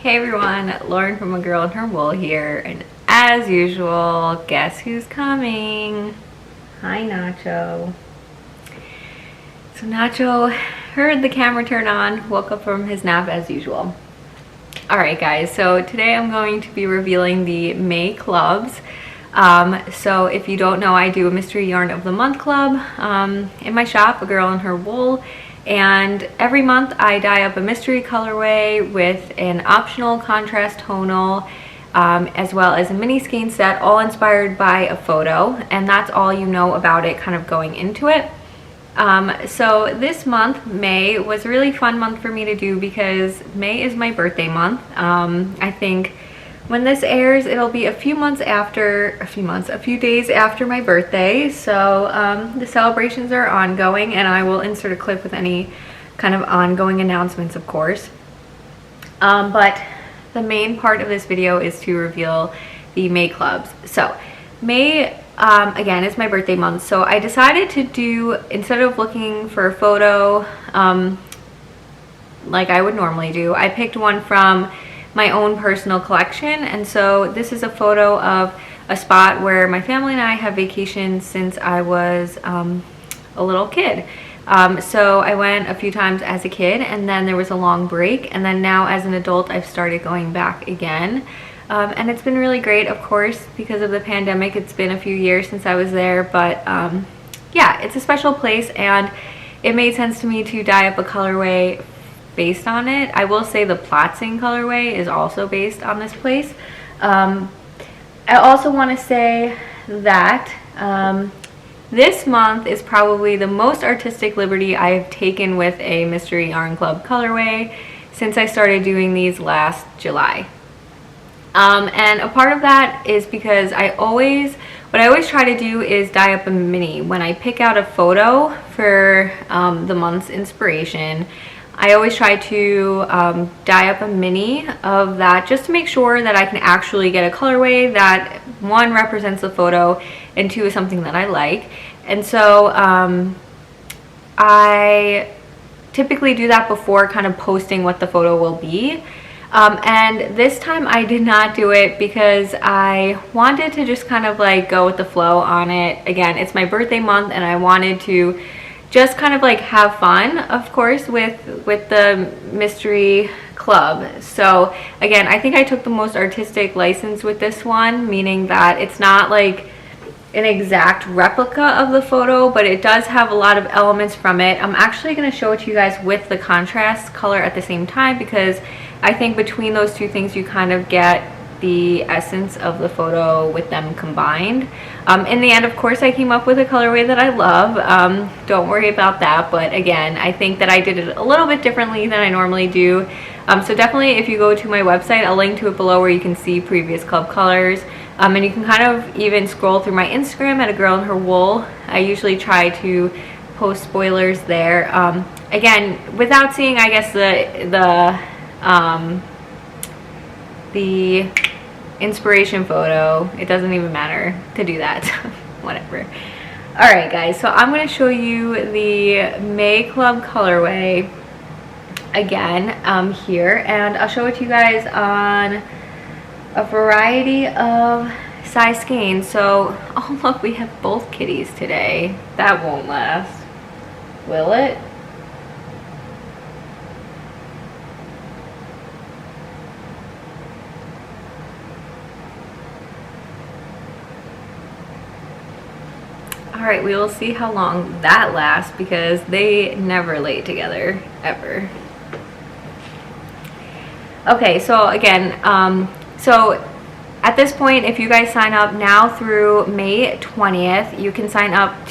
Hey everyone, Lauren from A Girl and Her Wool here, and as usual, guess who's coming? Hi Nacho. So Nacho heard the camera turn on, woke up from his nap as usual. Alright guys, so today I'm going to be revealing the May clubs. So if you don't know, I do a Mystery Yarn of the Month club in my shop, A Girl and Her Wool. And every month I dye up a mystery colorway with an optional contrast tonal as well as a mini skein set, all inspired by a photo, and that's all you know about it kind of going into it. So this month, May, was a really fun month for me to do because May is my birthday month. I think when this airs, it'll be a few days after my birthday. So the celebrations are ongoing, and I will insert a clip with any kind of ongoing announcements, of course. But the main part of this video is to reveal the May clubs. So May, again, is my birthday month. So I decided to do, instead of looking for a photo like I would normally do, I picked one from my own personal collection. And so this is a photo of a spot where my family and I have vacationed since I was a little kid. So I went a few times as a kid, and then there was a long break, and then now as an adult I've started going back again. And it's been really great, of course, because of the pandemic. It's been a few years since I was there, but yeah, it's a special place, and it made sense to me to dye up a colorway based on it. I will say the Platzing colorway is also based on this place. I also want to say that this month is probably the most artistic liberty I've taken with a Mystery Yarn Club colorway since I started doing these last July. And a part of that is because what I always try to do is dye up a mini. When I pick out a photo for the month's inspiration, I always try to dye up a mini of that, just to make sure that I can actually get a colorway that, one, represents the photo, and two, is something that I like. And so I typically do that before kind of posting what the photo will be. And this time I did not do it because I wanted to just kind of like go with the flow on it. Again, it's my birthday month, and I wanted to just kind of like have fun, of course, with the mystery club. So again, I think I took the most artistic license with this one, meaning that it's not like an exact replica of the photo, but it does have a lot of elements from it. I'm actually going to show it to you guys with the contrast color at the same time, because I think between those two things you kind of get the essence of the photo with them combined. In the end, of course, I came up with a colorway that I love. Don't worry about that, but again, I think that I did it a little bit differently than I normally do. So definitely, if you go to my website, I'll link to it below where you can see previous club colors. And you can kind of even scroll through my Instagram at A Girl and Her Wool. I usually try to post spoilers there. Again, without seeing, I guess, the inspiration photo, it doesn't even matter to do that. Whatever. Alright guys, so I'm going to show you the May Club colorway again here, and I'll show it to you guys on a variety of size skeins. So, oh look, we have both kitties today. That won't last, will it? Alright, we will see how long that lasts, because they never lay together, ever. Okay, so again, so at this point, if you guys sign up now through May 20th, you can sign up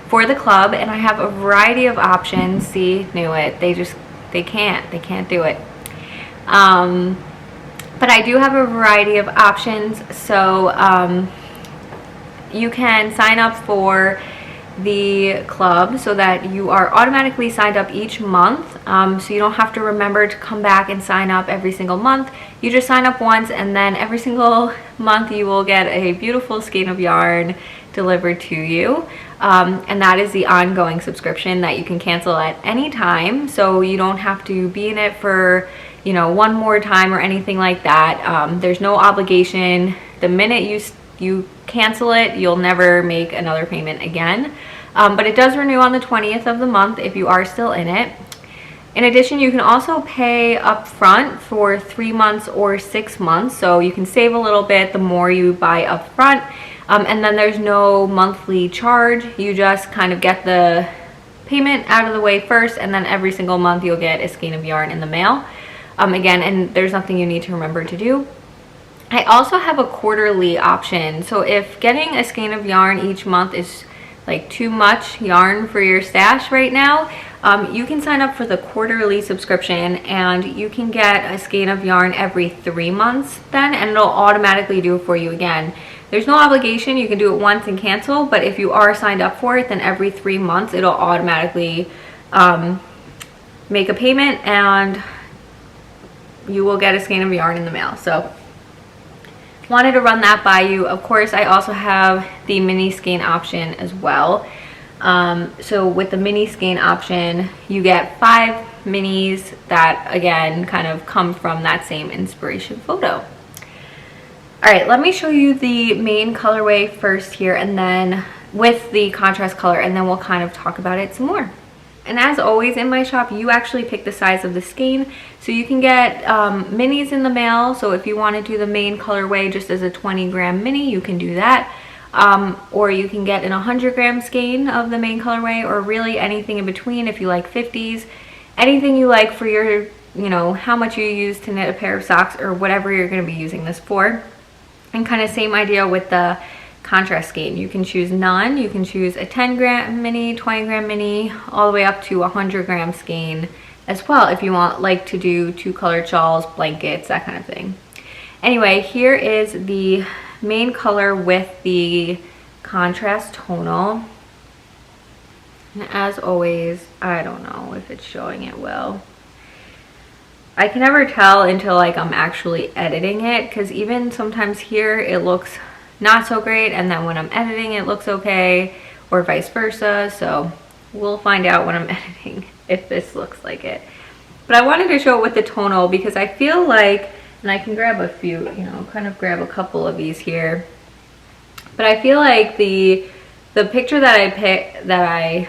for the club, and I have a variety of options. See, knew it. They can't do it. But I do have a variety of options. So you can sign up for the club so that you are automatically signed up each month, so you don't have to remember to come back and sign up every single month. You just sign up once, and then every single month you will get a beautiful skein of yarn delivered to you. And that is the ongoing subscription that you can cancel at any time, so you don't have to be in it for, you know, one more time or anything like that. There's no obligation. The minute you cancel it, you'll never make another payment again. But it does renew on the 20th of the month if you are still in it. In addition, you can also pay up front for 3 months or 6 months, so you can save a little bit the more you buy up front. And then there's no monthly charge. You just kind of get the payment out of the way first, and then every single month you'll get a skein of yarn in the mail. Again, and there's nothing you need to remember to do. I also have a quarterly option. So if getting a skein of yarn each month is like too much yarn for your stash right now, you can sign up for the quarterly subscription, and you can get a skein of yarn every 3 months then, and it'll automatically do it for you again. There's no obligation. You can do it once and cancel, but if you are signed up for it, then every 3 months it'll automatically make a payment, and you will get a skein of yarn in the mail. So wanted to run that by you. Of course, I also have the mini skein option as well. So with the mini skein option, you get 5 minis that again kind of come from that same inspiration photo. All right, let me show you the main colorway first here, and then with the contrast color, and then we'll kind of talk about it some more. And as always in my shop, you actually pick the size of the skein. So you can get minis in the mail. So if you want to do the main colorway just as a 20-gram mini, you can do that. Or you can get an 100-gram skein of the main colorway, or really anything in between if you like 50s. Anything you like for your, you know, how much you use to knit a pair of socks or whatever you're going to be using this for. And kind of same idea with the contrast skein. You can choose none. You can choose a 10-gram mini, 20-gram mini, all the way up to a 100-gram skein as well if you want like to do 2-colored shawls, blankets, that kind of thing. Anyway, here is the main color with the contrast tonal. And as always, I don't know if it's showing it well. I can never tell until like I'm actually editing it, because even sometimes here it looks not so great, and then when I'm editing it looks okay, or vice versa. So we'll find out when I'm editing if this looks like it. But I wanted to show it with the tonal because I feel like, and I can grab a few, you know, kind of grab a couple of these here, but I feel like the picture that I picked, that I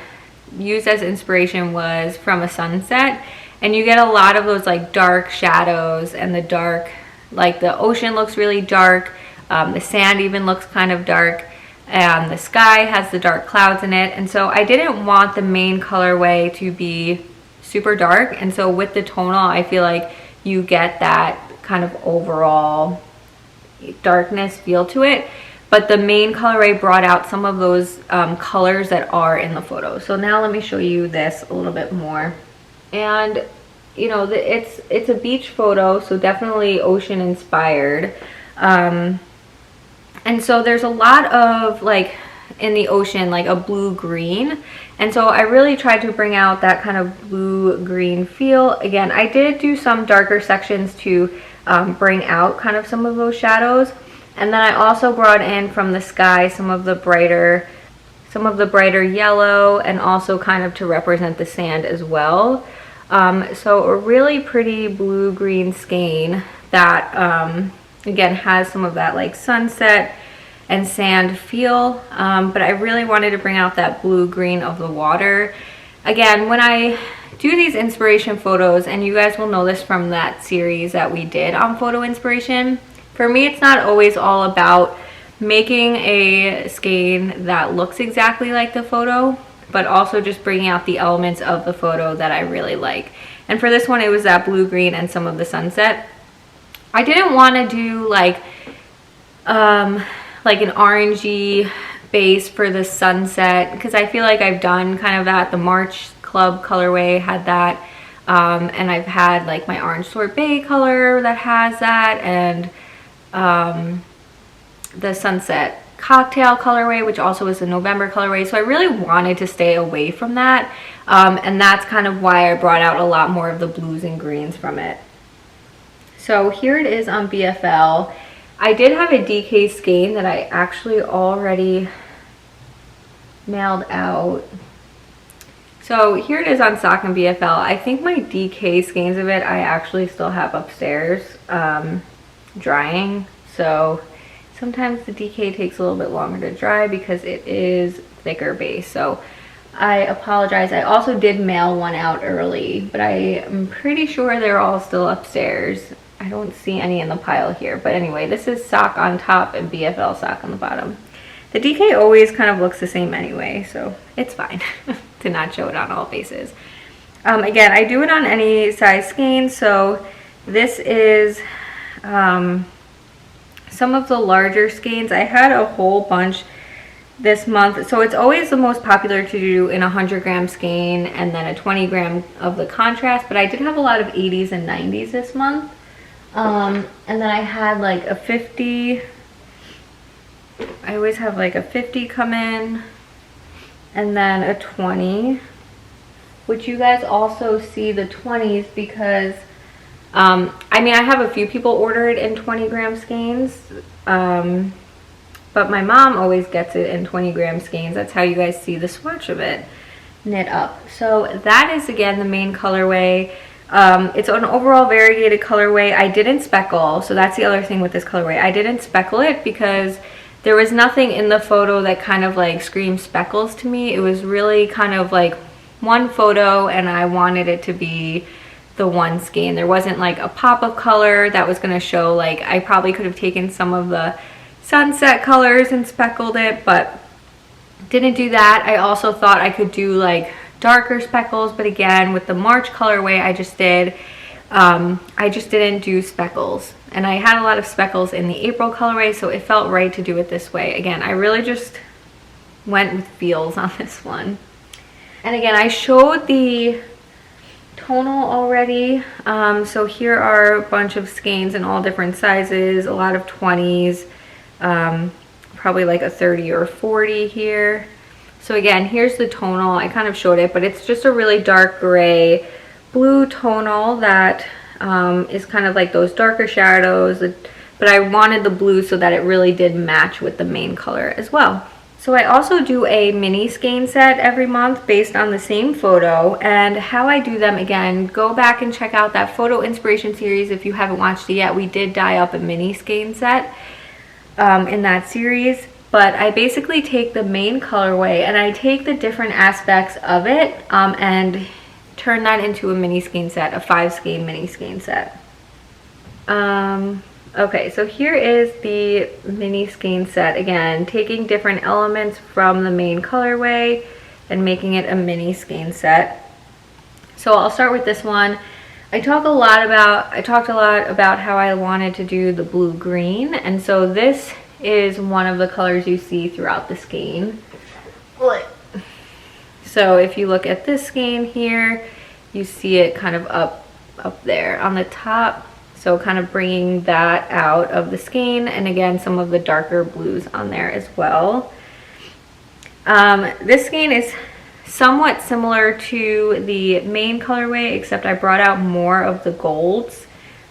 used as inspiration, was from a sunset. And you get a lot of those like dark shadows, and the dark, like the ocean looks really dark. The sand even looks kind of dark, and the sky has the dark clouds in it. And so I didn't want the main colorway to be super dark. And so with the tonal, I feel like you get that kind of overall darkness feel to it. But the main colorway brought out some of those colors that are in the photo. So now let me show you this a little bit more. And you know, it's a beach photo, so definitely ocean inspired. And so there's a lot of like in the ocean, like a blue green, and so I really tried to bring out that kind of blue green feel. Again, I did do some darker sections to bring out kind of some of those shadows, and then I also brought in from the sky some of the brighter yellow, and also kind of to represent the sand as well. So a really pretty blue-green skein that, again, has some of that like sunset and sand feel, but I really wanted to bring out that blue-green of the water. Again, when I do these inspiration photos, and you guys will know this from that series that we did on photo inspiration, for me it's not always all about making a skein that looks exactly like the photo, but also just bringing out the elements of the photo that I really like. And for this one, it was that blue-green and some of the sunset. I didn't want to do like an orangey base for the sunset, because I feel like I've done kind of that. The March Club colorway had that, and I've had like my orange sorbet color that has that, and the sunset cocktail colorway, which also is the November colorway. So I really wanted to stay away from that, and that's kind of why I brought out a lot more of the blues and greens from it. So here it is on BFL. I did have a DK skein that I actually already mailed out. So here it is on Sock and BFL. I think my DK skeins of it I actually still have upstairs drying. So sometimes the DK takes a little bit longer to dry because it is thicker base. So I apologize. I also did mail one out early, but I am pretty sure they're all still upstairs. I don't see any in the pile here. But anyway, this is Sock on top and BFL Sock on the bottom. The DK always kind of looks the same anyway, so it's fine to not show it on all faces. Again, I do it on any size skein, so this is some of the larger skeins. I had a whole bunch this month, so it's always the most popular to do in a 100-gram skein and then a 20-gram of the contrast, but I did have a lot of 80s and 90s this month. And then I had like a 50, I always have like a 50 come in, and then a 20, which you guys also see the 20s because, I mean, I have a few people order it in 20-gram skeins, but my mom always gets it in 20-gram skeins. That's how you guys see the swatch of it knit up. So that is, again, the main colorway. It's an overall variegated colorway. I didn't speckle, so that's the other thing with this colorway. I didn't speckle it because there was nothing in the photo that kind of like screamed speckles to me. It was really kind of like one photo and I wanted it to be the one skein. There wasn't like a pop of color that was going to show. Like, I probably could have taken some of the sunset colors and speckled it, but didn't do that. I also thought I could do like darker speckles, but again, with the March colorway I just did, I just didn't do speckles. And I had a lot of speckles in the April colorway, so it felt right to do it this way. Again, I really just went with feels on this one. And again, I showed the tonal already. So here are a bunch of skeins in all different sizes, a lot of 20s, probably like a 30 or 40 here. So again, here's the tonal. I kind of showed it, but it's just a really dark gray blue tonal that is kind of like those darker shadows, but I wanted the blue so that it really did match with the main color as well. So I also do a mini skein set every month based on the same photo, and how I do them, again, go back and check out that photo inspiration series if you haven't watched it yet. We did dye up a mini skein set in that series, but I basically take the main colorway and I take the different aspects of it and turn that into a mini skein set, a 5 skein mini skein set. Okay, so here is the mini skein set. Again, taking different elements from the main colorway and making it a mini skein set. So I'll start with this one. I talked a lot about how I wanted to do the blue green, and so this is one of the colors you see throughout the skein. So if you look at this skein here, you see it kind of up there on the top. So kind of bringing that out of the skein, and again, some of the darker blues on there as well. This skein is somewhat similar to the main colorway, except I brought out more of the golds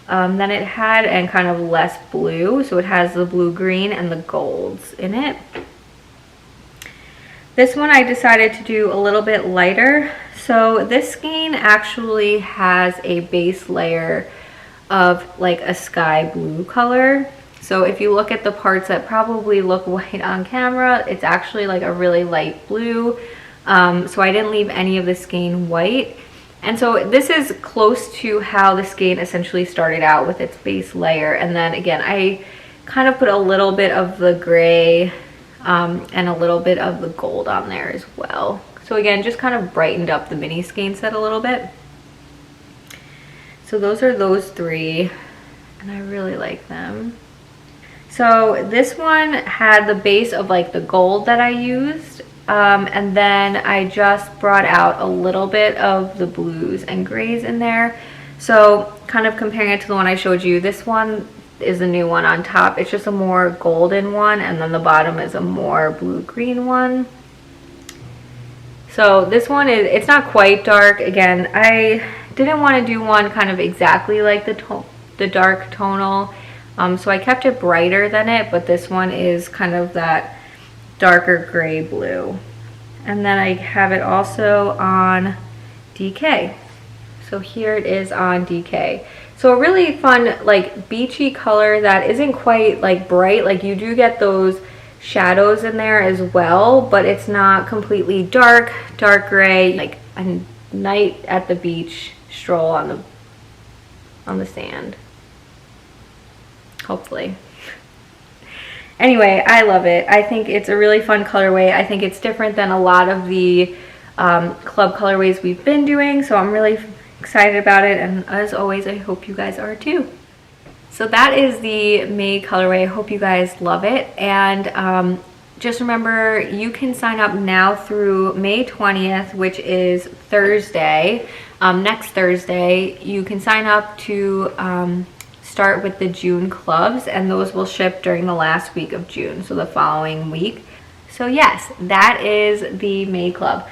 than it had, and kind of less blue. So it has the blue green and the golds in it. This one I decided to do a little bit lighter. So this skein actually has a base layer of like a sky blue color. So if you look at the parts that probably look white on camera, it's actually like a really light blue. So I didn't leave any of the skein white. And so this is close to how the skein essentially started out with its base layer. And then again, I kind of put a little bit of the gray and a little bit of the gold on there as well. So again, just kind of brightened up the mini skein set a little bit. So those are those 3, and I really like them. So this one had the base of like the gold that I used, and then I just brought out a little bit of the blues and grays in there. So kind of comparing it to the one I showed you, this one is the new one on top. It's just a more golden one, and then the bottom is a more blue-green one. So this one is, it's not quite dark. Again, I didn't want to do one kind of exactly like the dark tonal, so I kept it brighter than it, but this one is kind of that darker gray blue. And then I have it also on DK. So here it is on DK. So a really fun, like, beachy color that isn't quite like bright. Like, you do get those shadows in there as well, but it's not completely dark gray, like a night at the beach stroll on the sand, hopefully. Anyway, I love it. I think it's a really fun colorway. I think it's different than a lot of the club colorways we've been doing, so I'm really excited about it, and as always, I hope you guys are too. So that is the May colorway. I hope you guys love it, and just remember, you can sign up now through May 20th, which is Thursday. Next Thursday, you can sign up to start with the June clubs, and those will ship during the last week of June, so the following week. So yes, that is the May club.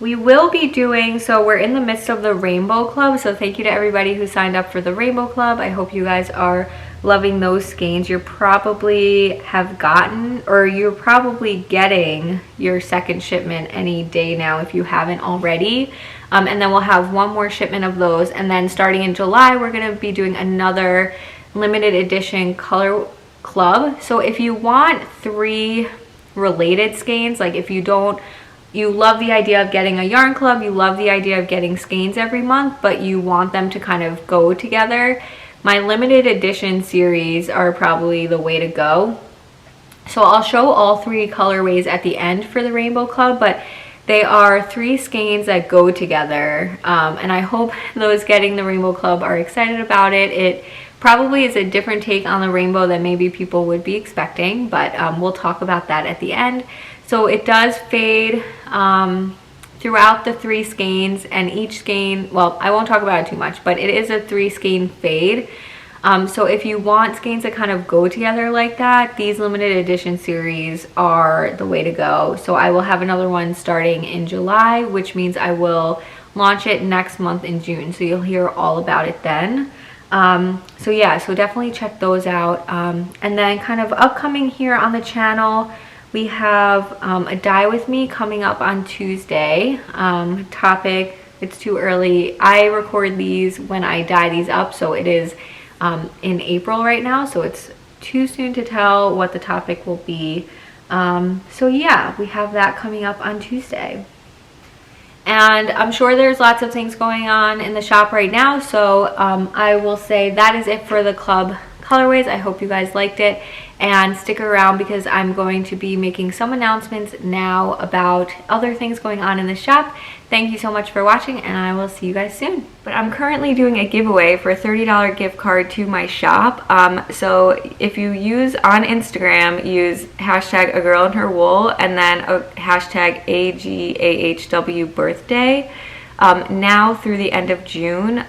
We will be doing, so we're in the midst of the Rainbow Club, so thank you to everybody who signed up for the Rainbow Club. I hope you guys are loving those skeins. You're probably have gotten, or you're probably getting your second shipment any day now if you haven't already. And then we'll have one more shipment of those, and then starting in July, we're gonna be doing another limited edition color club. So if you want 3 related skeins, like if you love the idea of getting a yarn club, you love the idea of getting skeins every month, but you want them to kind of go together, my limited edition series are probably the way to go. So I'll show all 3 colorways at the end for the Rainbow Club, but they are 3 skeins that go together, and I hope those getting the Rainbow Club are excited about it. It probably is a different take on the rainbow than maybe people would be expecting, but we'll talk about that at the end. So it does fade throughout the 3 skeins, and each skein, well, I won't talk about it too much, but it is a 3 skein fade. So if you want skeins that kind of go together like that, these limited edition series are the way to go. So I will have another one starting in July, which means I will launch it next month in June. So you'll hear all about it then. So yeah, so definitely check those out. And then kind of upcoming here on the channel, we have a dye with me coming up on Tuesday. Topic, it's too early. I record these when I dye these up, so it is in April right now, so it's too soon to tell what the topic will be. So yeah, we have that coming up on Tuesday. And I'm sure there's lots of things going on in the shop right now, so I will say that is it for the club colorways. I hope you guys liked it, and stick around because I'm going to be making some announcements now about other things going on in the shop. Thank you so much for watching, and I will see you guys soon. But I'm currently doing a giveaway for a $30 gift card to my shop. So if you use on Instagram, use hashtag agirlandherwool and then hashtag AGAHW birthday. Now through the end of June,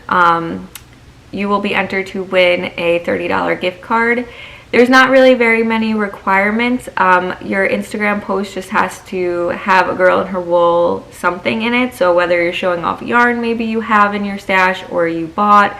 you will be entered to win a $30 gift card. There's not really very many requirements. Your Instagram post just has to have a girl in her wool something in it. So whether you're showing off yarn maybe you have in your stash or you bought,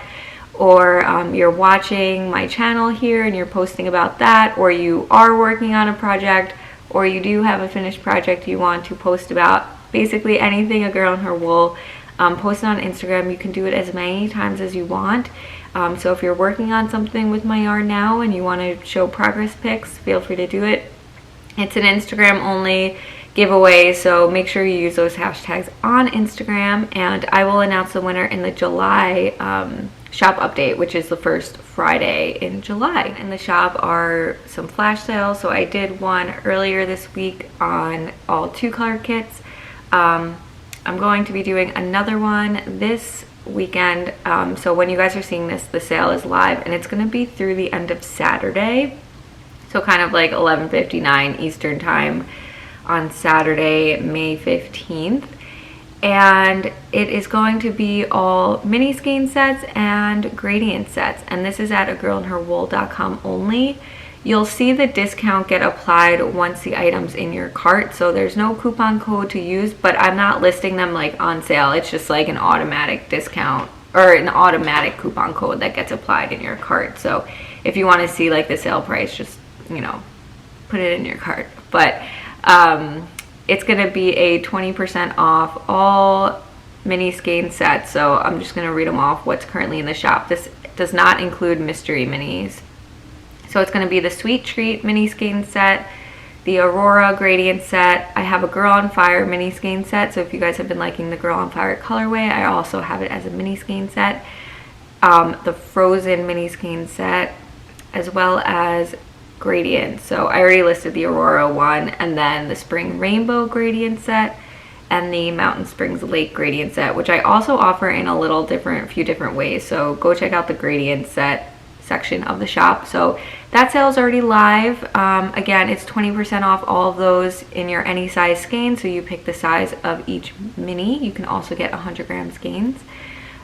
or you're watching my channel here and you're posting about that, or you are working on a project, or you do have a finished project you want to post about, basically anything a girl in her wool, post it on Instagram. You can do it as many times as you want. So if you're working on something with my yarn now and you want to show progress pics, feel free to do it. It's an Instagram only giveaway, so make sure you use those hashtags on Instagram, and I will announce the winner in the July shop update, which is the first Friday in July. In the shop are some flash sales, so I did one earlier this week on all 2-color kits. I'm going to be doing another one this weekend, so when you guys are seeing this, the sale is live, and it's going to be through the end of Saturday, so kind of like 11:59 Eastern time on Saturday, May 15th, and it is going to be all mini skein sets and gradient sets, and this is at agirlandherwool.com only. You'll see the discount get applied once the item's in your cart, so there's no coupon code to use, but I'm not listing them like on sale. It's just like an automatic discount or an automatic coupon code that gets applied in your cart. So if you want to see like the sale price, just, you know, put it in your cart. But it's going to be a 20% off all mini skein sets. So I'm just going to read them off what's currently in the shop. This does not include mystery minis. So it's going to be the Sweet Treat mini skein set, the Aurora gradient set. I have a Girl on Fire mini skein set. So if you guys have been liking the Girl on Fire colorway, I also have it as a mini skein set. The Frozen mini skein set, as well as gradient. So I already listed the Aurora one, and then the Spring Rainbow gradient set, and the Mountain Springs Lake gradient set, which I also offer in a few different ways. So go check out the gradient set section of the shop. So that sale is already live. Again, it's 20% off all of those in your any size skein. So you pick the size of each mini. You can also get 100-gram skeins.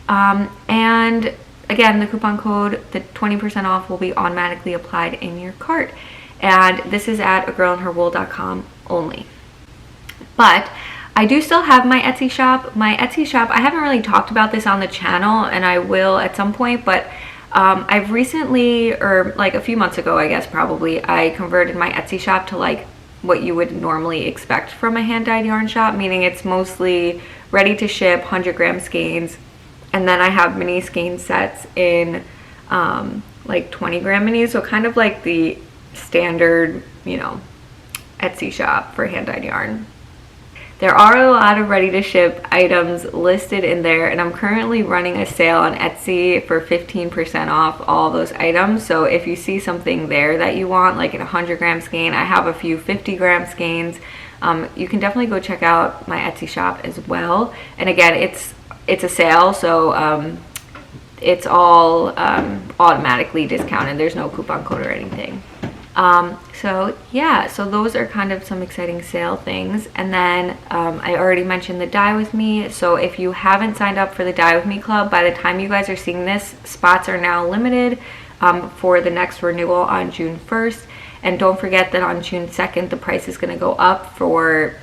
And again, the coupon code, the 20% off, will be automatically applied in your cart. And this is at agirlandherwool.com only. But I do still have my Etsy shop. My Etsy shop, I haven't really talked about this on the channel, and I will at some point, but I've recently, or like a few months ago, I guess probably, I converted my Etsy shop to like what you would normally expect from a hand-dyed yarn shop, meaning it's mostly ready to ship 100-gram skeins, and then I have mini skein sets in like 20-gram minis, so kind of like the standard, you know, Etsy shop for hand-dyed yarn. There are a lot of ready-to-ship items listed in there, and I'm currently running a sale on Etsy for 15% off all those items. So if you see something there that you want, like a 100-gram skein, I have a few 50-gram skeins. You can definitely go check out my Etsy shop as well. And again, it's a sale, so it's all automatically discounted. There's no coupon code or anything. So yeah, so those are kind of some exciting sale things. And then I already mentioned the Dye With Me. So if you haven't signed up for the Dye With Me Club, by the time you guys are seeing this, spots are now limited for the next renewal on June 1st. And don't forget that on June 2nd, the price is going to go up for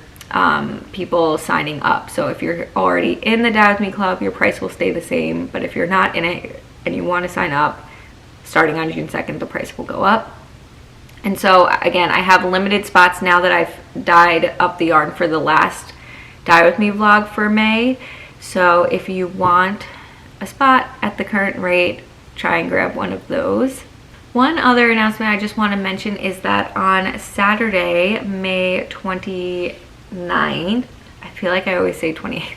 people signing up. So if you're already in the Dye With Me Club, your price will stay the same. But if you're not in it and you want to sign up, starting on June 2nd, the price will go up. And so again, I have limited spots now that I've dyed up the yarn for the last Dye With Me vlog for May. So if you want a spot at the current rate, try and grab one of those. One other announcement I just want to mention is that on Saturday, May 29th, I feel like I always say 28th,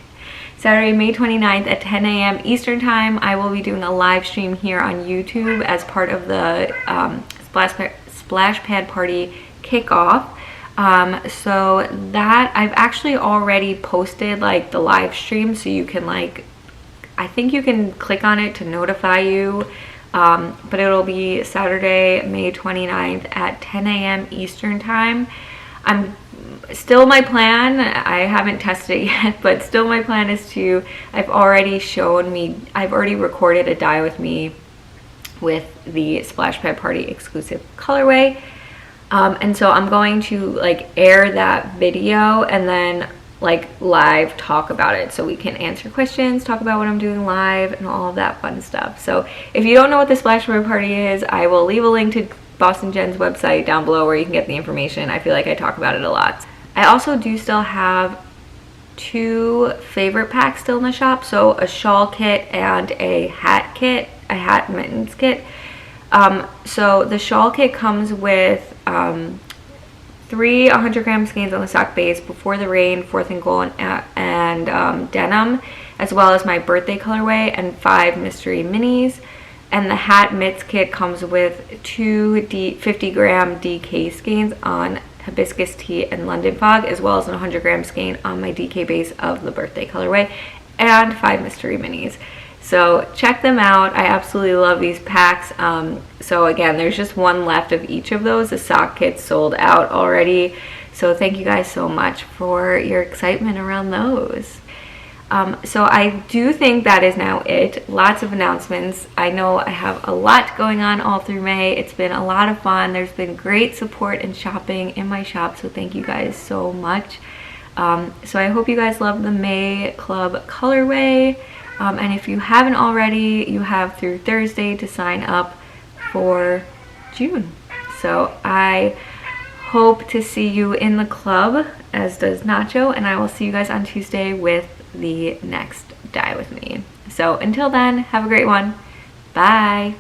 Saturday, May 29th at 10 a.m. Eastern Time, I will be doing a live stream here on YouTube as part of the Splash Pad Party kickoff. So that I've actually already posted like the live stream, so you can like, I think you can click on it to notify you, but it'll be Saturday, May 29th at 10 a.m. Eastern Time. Still my plan, I haven't tested it yet, but still my plan is to, I've already recorded a Dye With Me with the Splash Pad Party exclusive colorway. And so I'm going to like air that video and then like live talk about it, so we can answer questions, talk about what I'm doing live, and all of that fun stuff. So if you don't know what the Splash Pad Party is, I will leave a link to Boston Jen's website down below where you can get the information. I feel like I talk about it a lot. I also do still have 2 favorite packs still in the shop, so a shawl kit and a hat kit, a hat mittens kit. So the shawl kit comes with 3 100-gram skeins on the sock base, Before the Rain, 4th and Gold, and denim, as well as my birthday colorway, and 5 mystery minis. And the hat mitts kit comes with 2 50-gram DK skeins on Hibiscus Tea and London Fog, as well as a 100-gram skein on my DK base of the birthday colorway, and 5 mystery minis. So check them out. I absolutely love these packs. So again, there's just one left of each of those. The sock kit's sold out already. So thank you guys so much for your excitement around those. So I do think that is now it. Lots of announcements. I know I have a lot going on all through May. It's been a lot of fun. There's been great support and shopping in my shop, so thank you guys so much. So I hope you guys love the May Club colorway. And if you haven't already, you have through Thursday to sign up for June. So I hope to see you in the club as does Nacho, and I will see you guys on Tuesday with the next dye with me. So until then, have a great one. Bye.